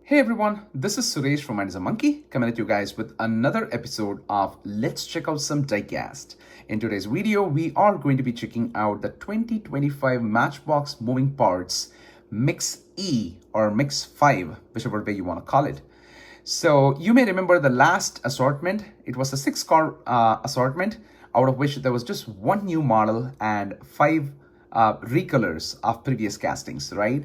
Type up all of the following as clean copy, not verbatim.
Hey everyone, this is Suresh from Mind is a Monkey coming at you guys with another episode of Let's Check Out Some Diecast. In today's video, we are going to be checking out the 2025 Matchbox Moving Parts Mix E or Mix 5, whichever way you want to call it. So you may remember the last assortment. It was a 6-car assortment, out of which there was just one new model and 5 recolors of previous castings, right?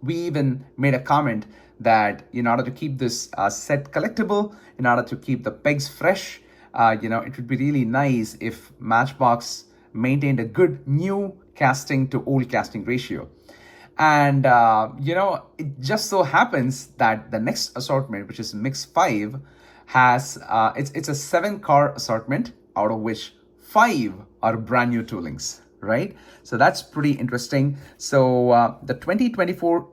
We even made a comment that in order to keep this set collectible, in order to keep the pegs fresh, it would be really nice if Matchbox maintained a good new casting to old casting ratio. And, it just so happens that the next assortment, which is Mix 5, has, it's a 7-car assortment, out of which 5 are brand new toolings, right? So that's pretty interesting. So the 2024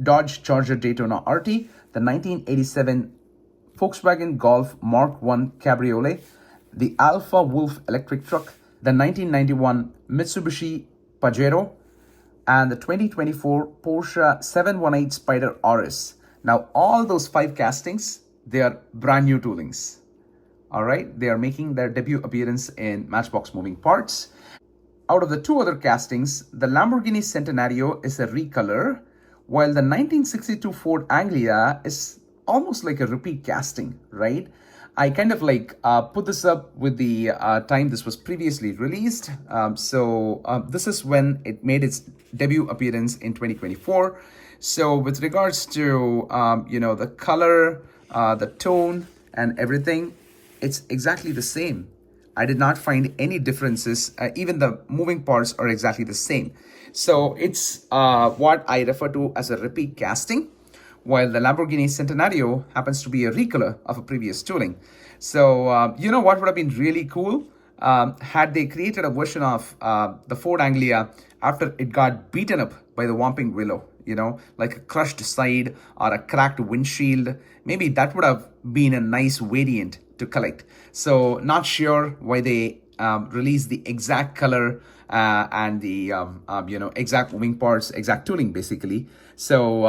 Dodge Charger Daytona RT, the 1987 Volkswagen Golf Mark I Cabriolet, the Alpha Wolf electric truck, the 1991 Mitsubishi Pajero, and the 2024 Porsche 718 Spider RS. Now, all those 5 castings, they are brand new toolings. All right, they are making their debut appearance in Matchbox Moving Parts. Out of the 2 other castings, the Lamborghini Centenario is a recolor, while the 1962 Ford Anglia is almost like a repeat casting, right? I kind of put this up with the time this was previously released. This is when it made its debut appearance in 2024. So with regards to, the color, the tone and everything, it's exactly the same. I did not find any differences. Even the moving parts are exactly the same. So it's what I refer to as a repeat casting, while the Lamborghini Centenario happens to be a recolor of a previous tooling. So, what would have been really cool? Had they created a version of the Ford Anglia after it got beaten up by the Whomping Willow, like a crushed side or a cracked windshield. Maybe that would have been a nice variant to collect. So not sure why they released the exact color and the exact moving parts, exact tooling basically. So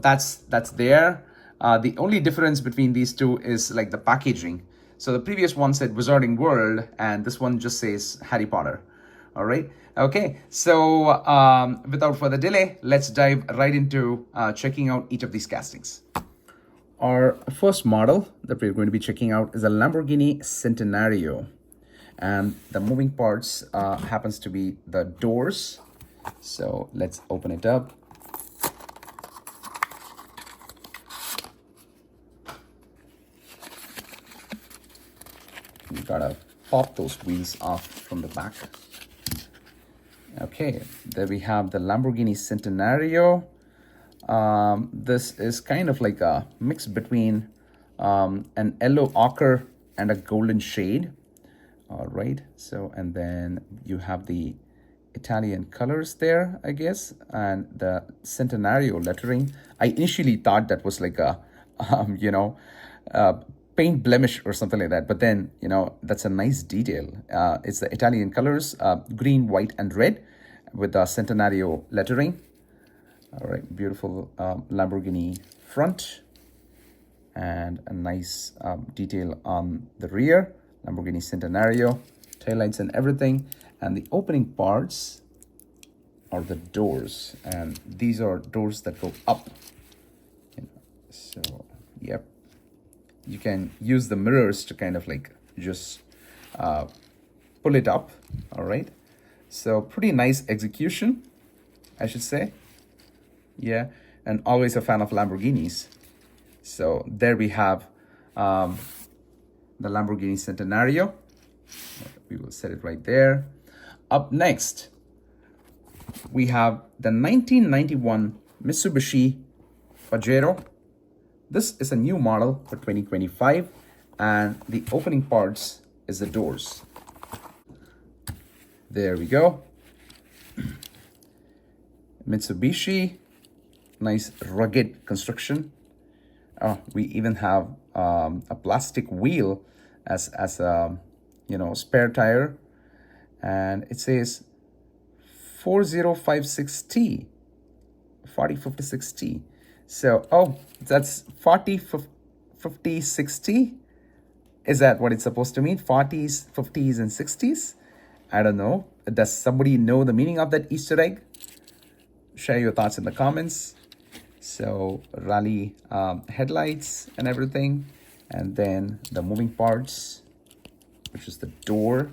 that's there. The only difference between these two is like the packaging. So the previous one said Wizarding World, and this one just says Harry Potter. All right. Okay. So without further delay, let's dive right into checking out each of these castings. Our first model that we're going to be checking out is a Lamborghini Centenario. And the moving parts happens to be the doors. So let's open it up. You gotta pop those wheels off from the back. Okay, there we have the Lamborghini Centenario. This is kind of like a mix between an yellow ochre and a golden shade. All right, so and then you have the Italian colors there, I guess, and the Centenario lettering. I initially thought that was like a, paint blemish or something like that, but then, that's a nice detail. It's the Italian colors, green, white, and red with the Centenario lettering. All right, beautiful Lamborghini front and a nice detail on the rear. Lamborghini Centenario, taillights and everything. And the opening parts are the doors. And these are doors that go up. So, yep. You can use the mirrors to kind of just pull it up. All right. So pretty nice execution, I should say. Yeah, and always a fan of Lamborghinis. So there we have the Lamborghini Centenario. We will set it right there. Up next, we have the 1991 Mitsubishi Pajero. This is a new model for 2025, and the opening parts is the doors. There we go. Mitsubishi. Nice rugged construction. We even have a plastic wheel as a spare tire, and it says 4056T 4056T. So, oh, that's 40, 50, 60. Is that what it's supposed to mean? 40s, 50s, and 60s? I don't know. Does somebody know the meaning of that Easter egg? Share your thoughts in the comments. So rally headlights and everything. And then the moving parts, which is the door.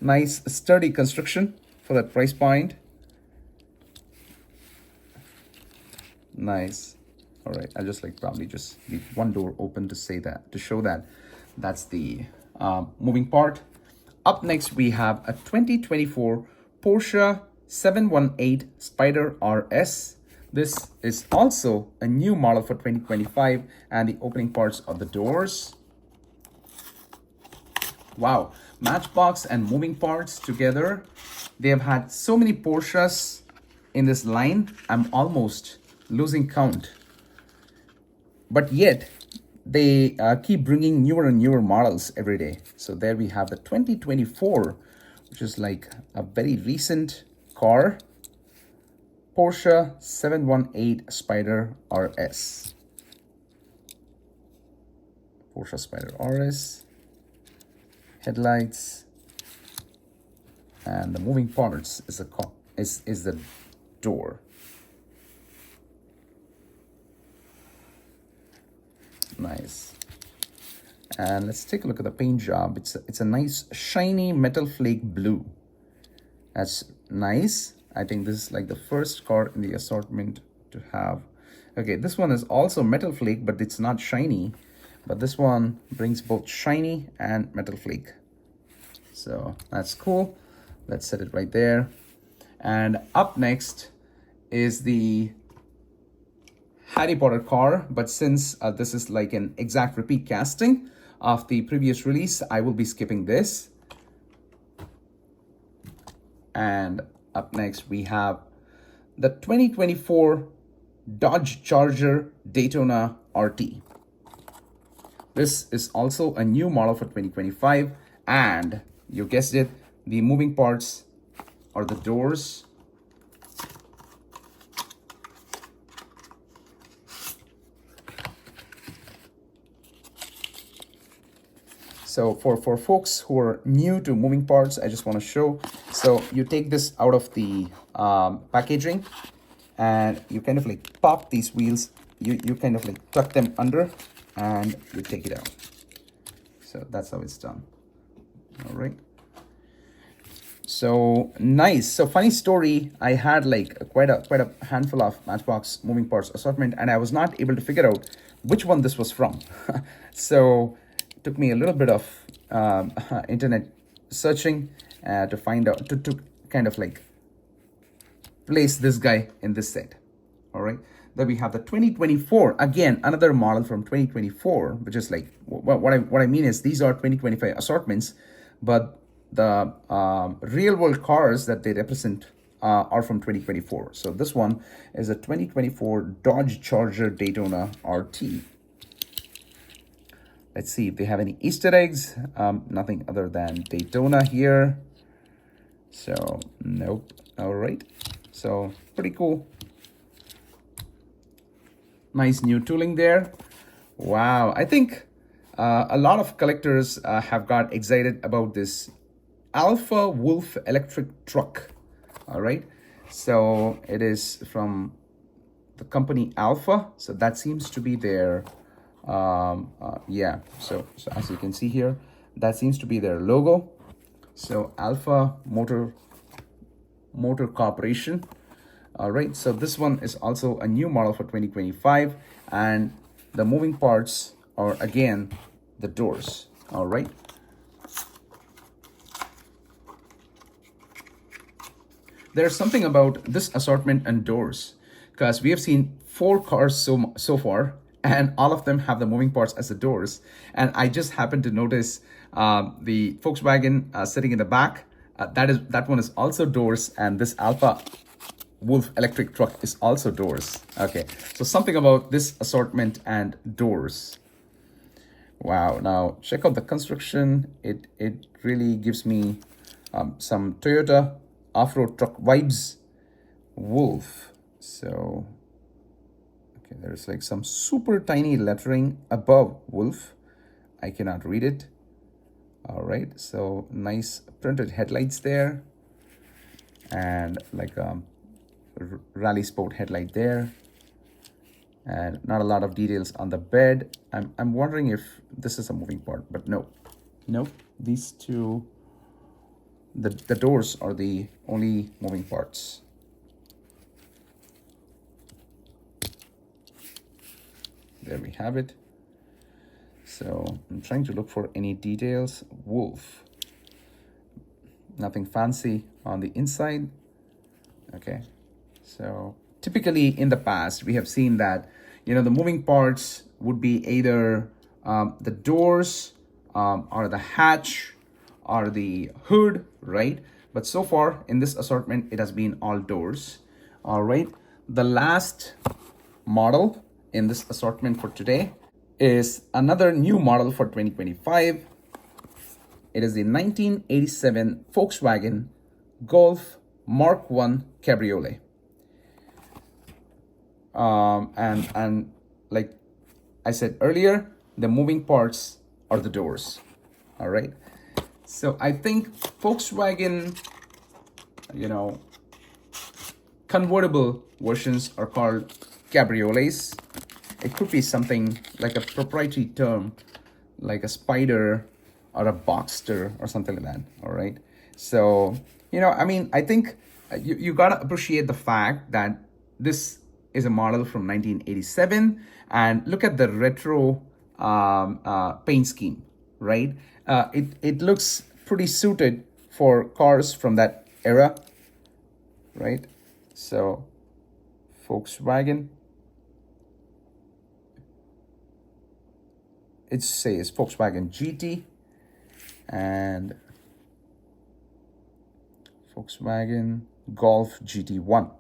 Nice sturdy construction for that price point. Nice. All right, I'll just like probably just leave one door open to say that, to show that that's the moving part. Up next, we have a 2024 Porsche 718 Spider RS. This is also a new model for 2025, and the opening parts of the doors. Wow, Matchbox and moving parts together. They have had so many Porsches in this line, I'm almost losing count. But yet, they keep bringing newer and newer models every day. So there we have the 2024, which is like a very recent car. Porsche 718 Spider RS. Porsche Spider RS. Headlights. And the moving parts is the door. Nice. And let's take a look at the paint job. It's a nice shiny metal flake blue. That's nice. I think this is like the first car in the assortment to have. Okay, this one is also metal flake, but it's not shiny. But this one brings both shiny and metal flake. So that's cool. Let's set it right there. And up next is the Harry Potter car, but since this is like an exact repeat casting of the previous release, I will be skipping this. And up next, we have the 2024 Dodge Charger Daytona RT. This is also a new model for 2025, and you guessed it, the moving parts are the doors. So for folks who are new to moving parts, I just want to show. So you take this out of the packaging, and you kind of like pop these wheels. You kind of like tuck them under, and you take it out. So that's how it's done. All right. So nice. So funny story. I had like quite a handful of Matchbox moving parts assortment, and I was not able to figure out which one this was from. So took me a little bit of internet searching to find out, to kind of like place this guy in this set. All right. Then we have the 2024, again, another model from 2024, which is like, what I mean is these are 2025 assortments, but the real world cars that they represent are from 2024. So this one is a 2024 Dodge Charger Daytona RT. Let's see if they have any Easter eggs. Nothing other than Daytona here. So, nope. All right. So, pretty cool. Nice new tooling there. Wow. I think a lot of collectors have got excited about this Alpha Wolf electric truck. All right. So, it is from the company Alpha. So, that seems to be their... yeah, so as you can see here, that seems to be their logo. So Alpha Motor Corporation. All right, so this one is also a new model for 2025, and the moving parts are again the doors. All right. There's something about this assortment and doors, because we have seen 4 cars so far, and all of them have the moving parts as the doors. And I just happened to notice the Volkswagen sitting in the back. That one is also doors, and this Alpha Wolf electric truck is also doors. Okay, so something about this assortment and doors. Wow, now check out the construction. It really gives me some Toyota off-road truck vibes. Wolf. So Okay, there's like some super tiny lettering above Wolf. I cannot read it. All right, so nice printed headlights there, and like a rally sport headlight there, and not a lot of details on the bed. I'm wondering if this is a moving part, but nope. These two, the doors are the only moving parts. There we have it. So I'm trying to look for any details. Wolf. Nothing fancy on the inside. Okay. So typically in the past, we have seen that, the moving parts would be either the doors or the hatch or the hood, right? But so far in this assortment, it has been all doors. All right. The last model in this assortment for today is another new model for 2025. It is the 1987 Volkswagen Golf Mark I Cabriolet. And like I said earlier, the moving parts are the doors. All right. So I think Volkswagen, convertible versions are called cabriolets. It could be something like a proprietary term, like a Spider or a Boxster or something like that. All right. So, I think you got to appreciate the fact that this is a model from 1987, and look at the retro paint scheme, right? It looks pretty suited for cars from that era, right? So Volkswagen, it says Volkswagen GT and Volkswagen Golf GT1.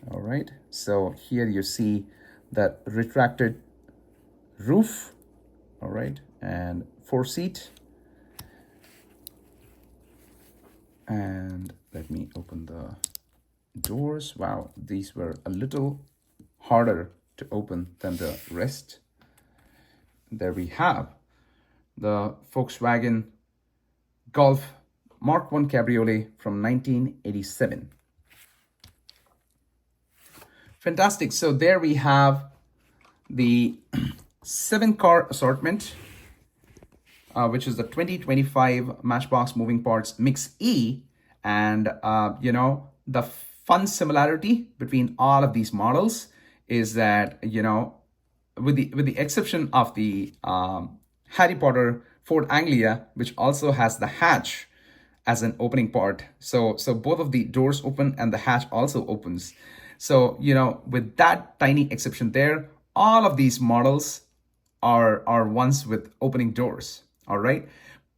All right, so here you see that retracted roof, all right, and 4-seat. And let me open the doors. Wow, these were a little harder to open than the rest. There we have the Volkswagen Golf Mark I Cabriolet from 1987. Fantastic. So there we have the 7-car assortment, which is the 2025 Matchbox Moving Parts Mix E. And, the fun similarity between all of these models is that, with the exception of the Harry Potter Ford Anglia, which also has the hatch as an opening part. So both of the doors open and the hatch also opens. So, with that tiny exception there, all of these models are ones with opening doors. All right.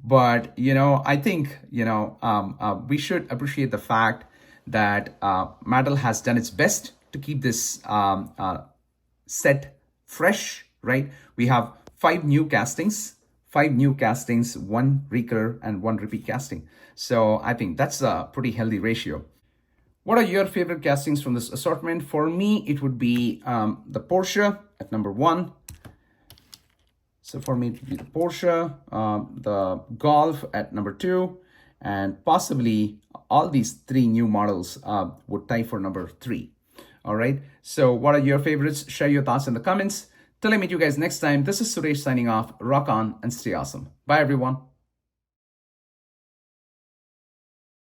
But, I think, we should appreciate the fact that Mattel has done its best to keep this set fresh, right? We have 5 new castings, 1 recolor and 1 repeat casting. So I think that's a pretty healthy ratio. What are your favorite castings from this assortment? For me, it would be the Porsche at number 1. So for me, it would be the Porsche, the Golf at number 2, and possibly all these 3 new models would tie for number 3. All right. So what are your favorites? Share your thoughts in the comments. Till I meet you guys next time, this is Suresh signing off. Rock on and stay awesome. Bye, everyone.